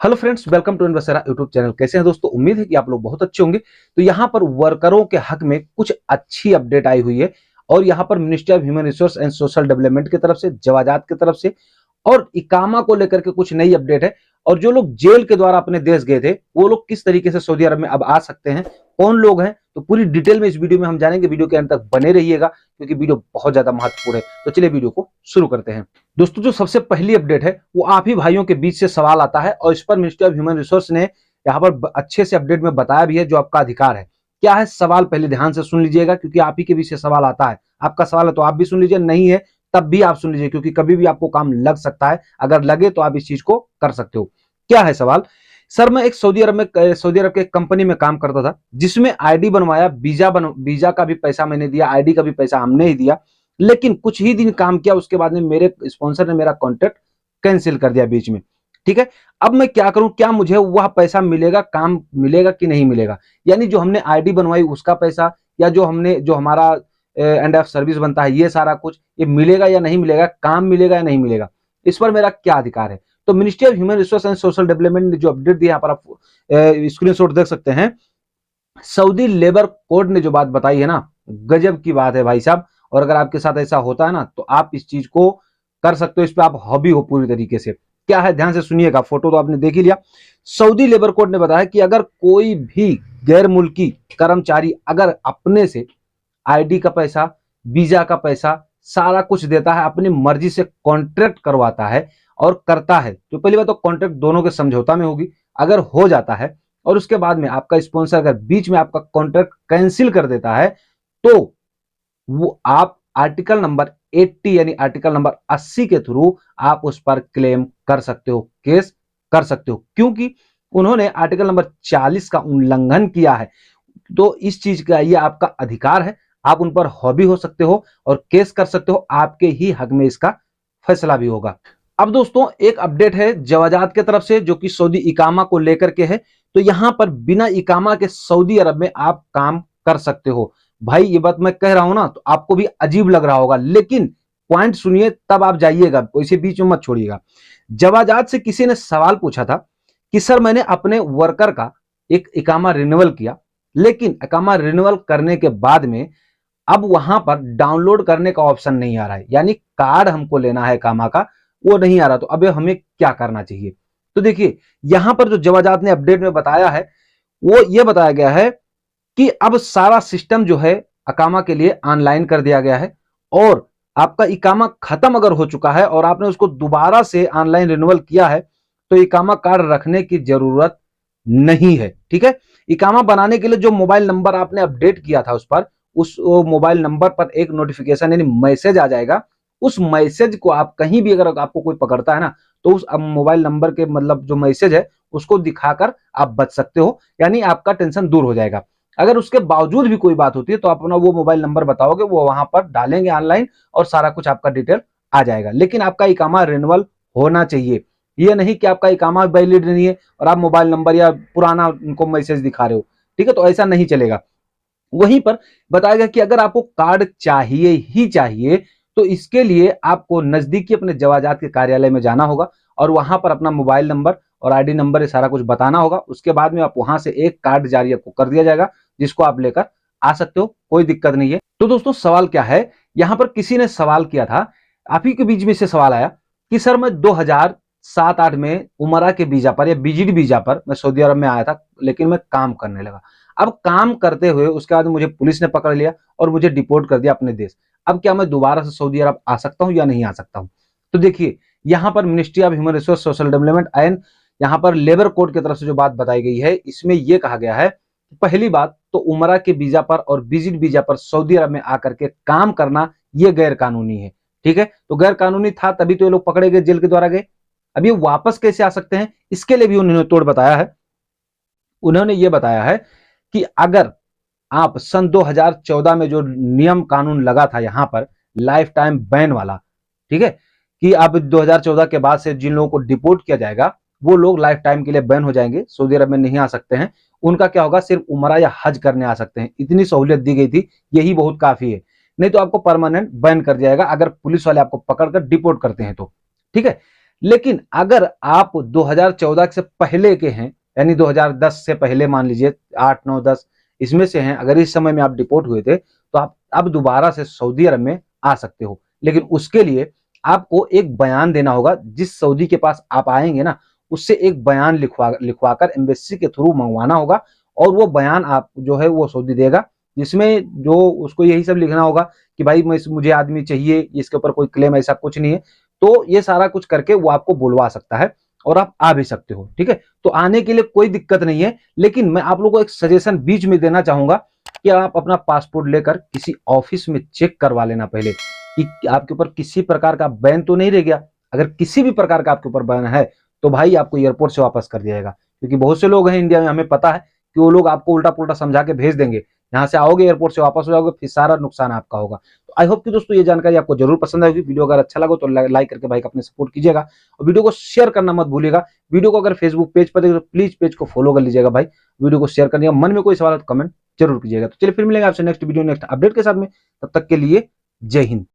Hello friends, welcome to investor YouTube channel. कैसे हैं दोस्तों? उम्मीद है कि आप लोग बहुत अच्छे होंगे। तो यहाँ पर वर्करों के हक में कुछ अच्छी अपडेट आई हुई है और यहाँ पर ministry of human resource and social development की तरफ से, जवाजात की तरफ से और इकामा को लेकर के कुछ नई अपडेट है। और जो लोग जेल के द्वारा अपने देश गए थे वो लोग किस तरीके से सऊदी अरब में अब आ सकते हैं, कौन लोग हैं, तो पूरी डिटेल में इस वीडियो में हम जानेंगे। वीडियो के अंत तक बने रहिएगा क्योंकि वीडियो बहुत ज्यादा महत्वपूर्ण है। तो चलिए वीडियो को शुरू करते हैं। दोस्तों, जो सबसे पहली अपडेट है वो आप ही भाइयों के बीच से सवाल आता है और इस पर मिनिस्ट्री ऑफ ह्यूमन रिसोर्स ने यहाँ पर अच्छे से अपडेट में बताया भी है, जो आपका अधिकार है। क्या है सवाल, पहले ध्यान से सुन लीजिएगा क्योंकि आप ही के बीच से सवाल आता है। आपका सवाल है तो आप भी सुन लीजिए, नहीं है तब भी आप सुन लीजिए क्योंकि कभी भी आपको काम लग सकता है। अगर लगे तो आप इस चीज को कर सकते हो। क्या है सवाल? सर, मैं एक सऊदी अरब के एक कंपनी में काम करता था जिसमें आईडी बनवाया, वीजा का भी पैसा मैंने दिया, आईडी का भी पैसा हमने ही दिया। लेकिन कुछ ही दिन काम किया, उसके बाद में मेरे स्पॉन्सर ने मेरा कॉन्ट्रैक्ट कैंसिल कर दिया बीच में। ठीक है, अब मैं क्या करूं? क्या मुझे वह पैसा मिलेगा, काम मिलेगा कि नहीं मिलेगा? यानी जो हमने आईडी बनवाई उसका पैसा, या जो हमारा एंड ऑफ सर्विस बनता है, ये सारा कुछ ये मिलेगा या नहीं मिलेगा, काम मिलेगा या नहीं मिलेगा, इस पर मेरा क्या अधिकार है? तो ministry of human resource and social development ने जो अपडेट दिया, यहाँ पर आप स्क्रीनशॉट देख सकते हैं। सऊदी लेबर कोड ने जो बात बताई है ना, गजब की बात है भाई साहब। और अगर आपके साथ ऐसा होता है ना तो आप इस चीज को कर सकते हो, इस पे आप हॉबी हो पूरी तरीके से। क्या है, ध्यान से सुनिएगा। फोटो तो आपने देख ही लिया। सऊदी लेबर कोड ने बताया कि अगर कोई भी गैर मुल्की कर्मचारी अगर अपने से आईडी का पैसा, वीजा का पैसा, सारा कुछ देता है, अपनी मर्जी से कॉन्ट्रैक्ट करवाता है और करता है, तो पहली बात तो कॉन्ट्रैक्ट दोनों के समझौता में होगी। अगर हो जाता है और उसके बाद में आपका स्पॉन्सर अगर बीच में आपका कॉन्ट्रैक्ट कैंसिल कर देता है तो वो आप आर्टिकल नंबर 80 यानी आर्टिकल नंबर 80 के थ्रू आप उस पर क्लेम कर सकते हो, केस कर सकते हो, क्योंकि उन्होंने आर्टिकल नंबर 40 का उल्लंघन किया है। तो इस चीज का ये आपका अधिकार है, आप उन पर हॉबी हो सकते हो और केस कर सकते हो, आपके ही हक में इसका फैसला भी होगा। अब दोस्तों, एक अपडेट है जवाजात की तरफ से जो कि सऊदी इकामा को लेकर के है। तो यहां पर बिना इकामा के सऊदी अरब में आप काम कर सकते हो। भाई ये बात मैं कह रहा हूं ना तो आपको भी अजीब लग रहा होगा, लेकिन पॉइंट सुनिए तब आप जाइएगा, इसे बीच में मत छोड़िएगा। जवाजात से किसी ने सवाल पूछा था कि सर, मैंने अपने वर्कर का एक इकामा रिन्यूअल किया, लेकिन इकामा रिन्यूअल करने के बाद में अब वहां पर डाउनलोड करने का ऑप्शन नहीं आ रहा है, यानी कार्ड हमको लेना है इकामा का, वो नहीं आ रहा। तो अब हमें क्या करना चाहिए? तो देखिए, यहां पर जो जवाजात ने अपडेट में बताया है वो ये बताया गया है कि अब सारा सिस्टम जो है इकामा के लिए ऑनलाइन कर दिया गया है और आपका इकामा खत्म अगर हो चुका है और आपने उसको दोबारा से ऑनलाइन रिन्यूअल किया है तो इकामा कार्ड रखने की जरूरत नहीं है। ठीक है, इकामा बनाने के लिए जो मोबाइल नंबर आपने अपडेट किया था उस मोबाइल नंबर पर एक नोटिफिकेशन यानी मैसेज आ जाएगा। उस मैसेज को आप कहीं भी अगर आपको कोई पकड़ता है ना तो उस मोबाइल नंबर के मतलब जो मैसेज है उसको दिखाकर आप बच सकते हो, यानी आपका टेंशन दूर हो जाएगा। अगर उसके बावजूद भी कोई बात होती है तो आप अपना वो मोबाइल नंबर बताओगे, वो वहां पर डालेंगे ऑनलाइन और सारा कुछ आपका डिटेल आ जाएगा। लेकिन आपका इकामा रिन्यूअल होना चाहिए, ये नहीं कि आपका इकामा वैलिड नहीं है और आप मोबाइल नंबर या पुराना उनको मैसेज दिखा रहे हो। ठीक है, तो ऐसा नहीं चलेगा। वहीं पर बताया गया कि अगर आपको कार्ड चाहिए ही चाहिए तो इसके लिए आपको नजदीकी अपने जवाजात के कार्यालय में जाना होगा और वहां पर अपना मोबाइल नंबर और आईडी नंबर ये सारा कुछ बताना होगा। उसके बाद में आप वहां से एक कार्ड जारी आपको कर दिया जाएगा जिसको आप लेकर आ सकते हो, कोई दिक्कत नहीं है। तो दोस्तों, सवाल क्या है, यहां पर किसी ने सवाल किया था, आप ही के बीच में से सवाल आया कि सर, मैं 2007-8 में उमरा के वीजा पर या विजिट वीजा पर मैं सऊदी अरब में आया था, लेकिन मैं काम करने लगा। अब काम करते हुए उसके बाद मुझे पुलिस ने पकड़ लिया और मुझे डिपोर्ट कर दिया अपने देश। अब क्या मैं दोबारा से सऊदी अरब आ सकता हूं या नहीं आ सकता हूं? तो देखिए, यहां पर ministry of human resource social development and यहां पर लेबर कोड की तरफ से जो बात बताई गई है, इसमें यह कहा गया है, पहली बात तो उमरा के वीजा पर और विजिट वीजा पर सऊदी अरब में आकर के काम करना यह गैर कानूनी है। ठीक है, तो गैर कानूनी था तभी तो ये लोग पकड़े गए, जेल के द्वारा गए। अब ये वापस कैसे आ सकते हैं, इसके लिए भी उन्होंने तोड़ बताया है। उन्होंने ये बताया है कि अगर आप सन 2014 में जो नियम कानून लगा था यहां पर लाइफ टाइम बैन वाला, ठीक है, कि अब 2014 के बाद से जिन लोगों को डिपोर्ट किया जाएगा वो लोग लाइफ टाइम के लिए बैन हो जाएंगे, सऊदी अरब में नहीं आ सकते हैं। उनका क्या होगा, सिर्फ उमरा या हज करने आ सकते हैं। इतनी सहूलियत दी गई थी, यही बहुत काफी है, नहीं तो आपको परमानेंट बैन कर दिया जाएगा अगर पुलिस वाले आपको पकड़कर डिपोर्ट करते हैं तो। ठीक है, लेकिन अगर आप 2014 से पहले के हैं, यानी 2010 से पहले मान लीजिए 8, 9, 10 इसमें से हैं, अगर इस समय में आप डिपोर्ट हुए थे तो आप अब दोबारा से सऊदी अरब में आ सकते हो। लेकिन उसके लिए आपको एक बयान देना होगा। जिस सऊदी के पास आप आएंगे ना, उससे एक बयान लिखवाकर एम्बेसी के थ्रू मंगवाना होगा, और वो बयान आप जो है वो सऊदी देगा, जिसमें जो उसको यही सब लिखना होगा कि भाई मुझे आदमी चाहिए, इसके ऊपर कोई क्लेम ऐसा कुछ नहीं है। तो ये सारा कुछ करके वो आपको बुलवा सकता है और आप आ भी सकते हो। ठीक है, तो आने के लिए कोई दिक्कत नहीं है। लेकिन मैं आप लोगों को एक सजेशन बीच में देना चाहूंगा कि आप अपना पासपोर्ट लेकर किसी ऑफिस में चेक करवा लेना पहले कि आपके ऊपर किसी प्रकार का बैन तो नहीं रह गया। अगर किसी भी प्रकार का आपके ऊपर बैन है तो भाई आपको एयरपोर्ट से वापस कर दिया जाएगा, क्योंकि बहुत से लोग हैं इंडिया में, हमें पता है कि वो लोग आपको उल्टा पुल्टा समझा के भेज देंगे। यहाँ से आओगे, एयरपोर्ट से वापस हो जाओगे, फिर सारा नुकसान आपका होगा। तो आई होप कि दोस्तों ये जानकारी आपको जरूर पसंद आएगी। वीडियो अगर अच्छा लगा तो लाइक करके भाई का अपने सपोर्ट कीजिएगा, और वीडियो को शेयर करना मत भूलिएगा। वीडियो को अगर फेसबुक पेज पर देखें तो प्लीज पेज को फॉलो कर लीजिएगा भाई। वीडियो को शेयर करने का मन में कोई सवाल है तो कमेंट जरूर कीजिएगा। तो चलिए फिर मिलेंगे आपसे नेक्स्ट वीडियो नेक्स्ट अपडेट के साथ में, तब तक के लिए जय हिंद।